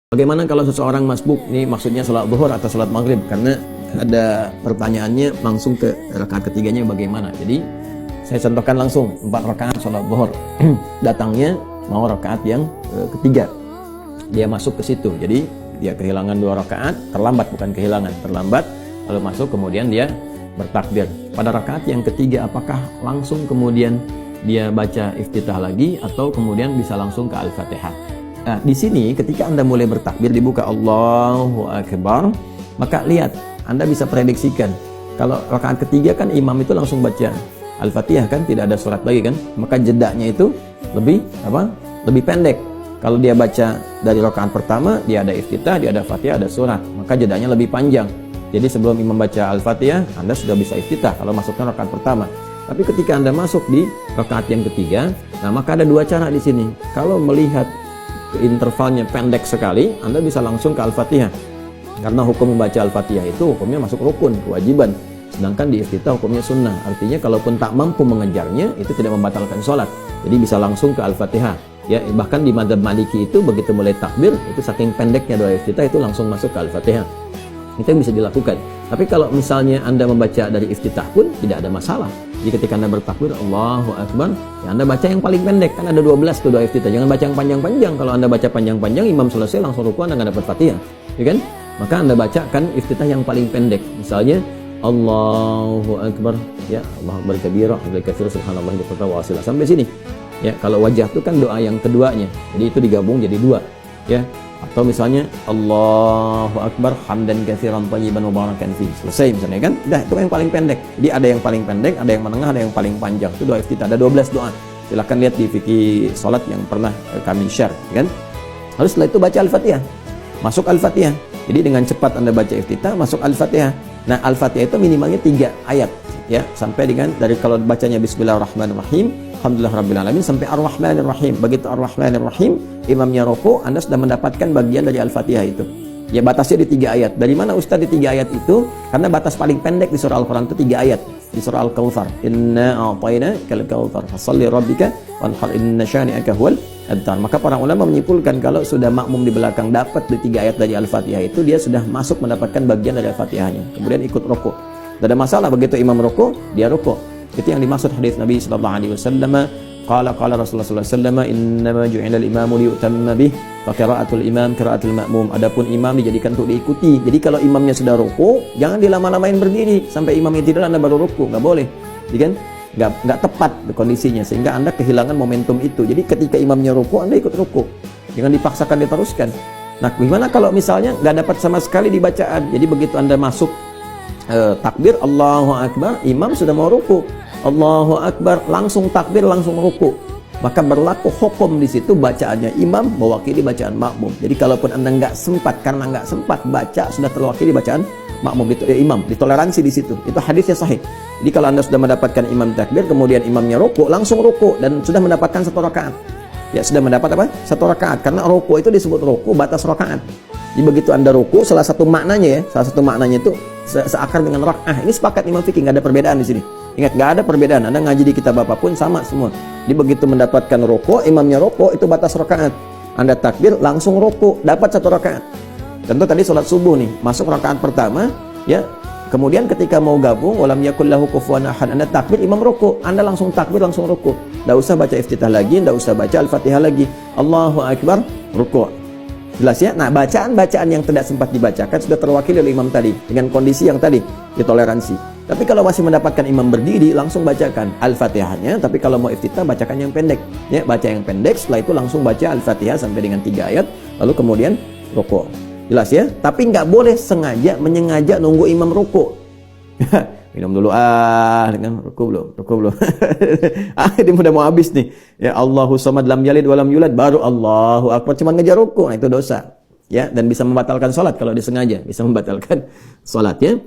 Bagaimana kalau seseorang masbuk, ini maksudnya sholat zuhur atau sholat maghrib, karena ada pertanyaannya langsung ke rakaat ketiganya bagaimana. Jadi saya contohkan langsung 4 rakaat sholat zuhur. Datangnya mau rakaat yang ketiga, dia masuk ke situ, jadi dia kehilangan 2 rakaat, terlambat, bukan kehilangan, terlambat, lalu masuk, kemudian dia bertakbir. Pada rakaat yang ketiga, apakah langsung kemudian dia baca iftitah lagi atau kemudian bisa langsung ke Al-Fatihah? Nah, di sini ketika Anda mulai bertakbir, dibuka Allahu Akbar, maka lihat, Anda bisa prediksikan. Kalau rakaat ketiga kan imam itu langsung baca Al-Fatihah kan, tidak ada surat lagi kan, maka jedanya itu lebih pendek. Kalau dia baca dari rakaat pertama, dia ada iftitah, dia ada Fatihah, ada surat, maka jedanya lebih panjang. Jadi sebelum imam baca Al-Fatihah, Anda sudah bisa iftitah kalau masuknya rakaat pertama. Tapi ketika Anda masuk di rakaat yang ketiga, nah maka ada 2 cara di sini. Kalau melihat intervalnya pendek sekali, Anda bisa langsung ke Al-Fatihah. Karena hukum membaca Al-Fatihah itu hukumnya masuk rukun, kewajiban. Sedangkan di iftitah hukumnya sunnah. Artinya kalaupun tak mampu mengejarnya, itu tidak membatalkan sholat. Jadi bisa langsung ke Al-Fatihah. Ya, bahkan di madzhab Maliki itu begitu mulai takbir, itu saking pendeknya doa iftitah itu langsung masuk ke Al-Fatihah. Itu yang bisa dilakukan. Tapi kalau misalnya Anda membaca dari iftitah pun tidak ada masalah. Jadi ketika Anda bertakbir Allahu Akbar, ya Anda baca yang paling pendek, kan ada 12 tuh doa iftitah. Jangan baca yang panjang-panjang. Kalau Anda baca panjang-panjang, imam selesai langsung ruku, Anda nggak dapat Fatihah, ya kan? Maka Anda bacakan iftitah yang paling pendek. Misalnya Allahu Akbar, ya Allahu Akbar kabira, Allahu katsir, subhanallah wa bihamdihi, sampai sini. Ya, kalau wajah itu kan doa yang keduanya. Jadi itu digabung jadi 2, ya. Atau misalnya Allahu Akbar hamdan katsiran thayyiban mubarakan fi. Selesai misalnya kan? Dah, itu yang paling pendek. Jadi ada yang paling pendek, ada yang menengah, ada yang paling panjang. Itu doa iftitah. Ada 12 doa. Silakan lihat di fikih salat yang pernah kami share, kan? Lalu setelah itu baca Al-Fatihah. Masuk Al-Fatihah. Jadi dengan cepat Anda baca iftitah, masuk Al-Fatihah. Nah, Al-Fatihah itu minimalnya 3 ayat, ya. Sampai dengan dari kalau bacanya Bismillahirrahmanirrahim, Alhamdulillahirrabbilalamin sampai Ar-Rahmanirrahim. Begitu Ar-Rahmanirrahim, imamnya rukuk, Anda sudah mendapatkan bagian dari Al-Fatihah itu. Ya, batasnya di 3 ayat. Dari mana Ustaz di 3 ayat itu? Karena batas paling pendek di surah Al-Quran itu 3 ayat. Di surah Al-Kautsar, Inna a'tainakal kautsar fasholli rabbika wanhar inna syani'aka huwal abtar. Maka para ulama menyimpulkan kalau sudah makmum di belakang dapat di 3 ayat dari Al-Fatihah itu, dia sudah masuk mendapatkan bagian dari Al-Fatihahnya. Kemudian ikut rukuk. Tidak ada masalah, begitu imam rukuk, dia rukuk. Itu yang dimaksud hadis Nabi sallallahu alaihi wasallam. Qala Rasulullah sallallahu alaihi wasallam, "Innama ju'ila al-imamu liyutamma bih, fa qira'atul imam qira'atul ma'mum." Adapun imam dijadikan untuk diikuti. Jadi kalau imamnya sudah rukuk, jangan dilama-lamain berdiri sampai imamnya tidur Anda baru rukuk, enggak boleh. Jadi kan enggak tepat kondisinya, sehingga Anda kehilangan momentum itu. Jadi ketika imamnya rukuk, Anda ikut rukuk. Jangan dipaksakan diteruskan. Nah, gimana kalau misalnya enggak dapat sama sekali di bacaan? Jadi begitu Anda masuk takbir Allahu Akbar, imam sudah mau ruku, Allahu Akbar, langsung takbir, langsung ruku, maka berlaku hukum di situ bacaannya imam mewakili bacaan makmum. Jadi kalaupun Anda nggak sempat, karena nggak sempat baca, sudah terwakili bacaan makmum, imam, ditoleransi di situ. Itu hadisnya sahih. Jadi kalau Anda sudah mendapatkan imam takbir, kemudian imamnya ruku, langsung ruku dan sudah mendapatkan 1 rakaat. Ya, sudah mendapat apa? 1 rakaat. Karena ruku itu disebut ruku batas rakaat. Jadi begitu Anda ruku, salah satu maknanya itu seakar dengan rak'ah. Ini sepakat imam fikih, nggak ada perbedaan di sini. Ingat, nggak ada perbedaan. Anda ngaji di kitab apapun sama semua. Jadi begitu mendapatkan ruku, imamnya ruku, itu batas rakaat. Anda takbir, langsung ruku, dapat 1 rakaat. Contoh tadi sholat subuh nih, masuk rakaat pertama, ya. Kemudian ketika mau gabung, walam yakul lahu kufuwan ahad, Anda takbir, imam ruku, Anda langsung takbir, langsung ruku. Nggak usah baca iftitah lagi, nggak usah baca Al-Fatihah lagi. Allahu Akbar, ruku. Jelas ya? Nah, bacaan-bacaan yang tidak sempat dibacakan sudah terwakili oleh imam tadi dengan kondisi yang tadi ditoleransi. Tapi kalau masih mendapatkan imam berdiri, langsung bacakan Al-Fatihahnya. Tapi kalau mau iftitah, bacakan yang pendek. Ya, baca yang pendek, setelah itu langsung baca Al-Fatihah sampai dengan 3 ayat, lalu kemudian rukuk. Jelas ya? Tapi nggak boleh menyengaja nunggu imam rukuk. Minum dulu, dengan ruku belum. Ini udah mau habis nih. Ya, Allahu samad lam yalid wa lam yulad, baru Allahu Akbar, cuma ngejar ruku. Nah, itu dosa. Ya, dan bisa membatalkan salat kalau disengaja, bisa membatalkan salat ya.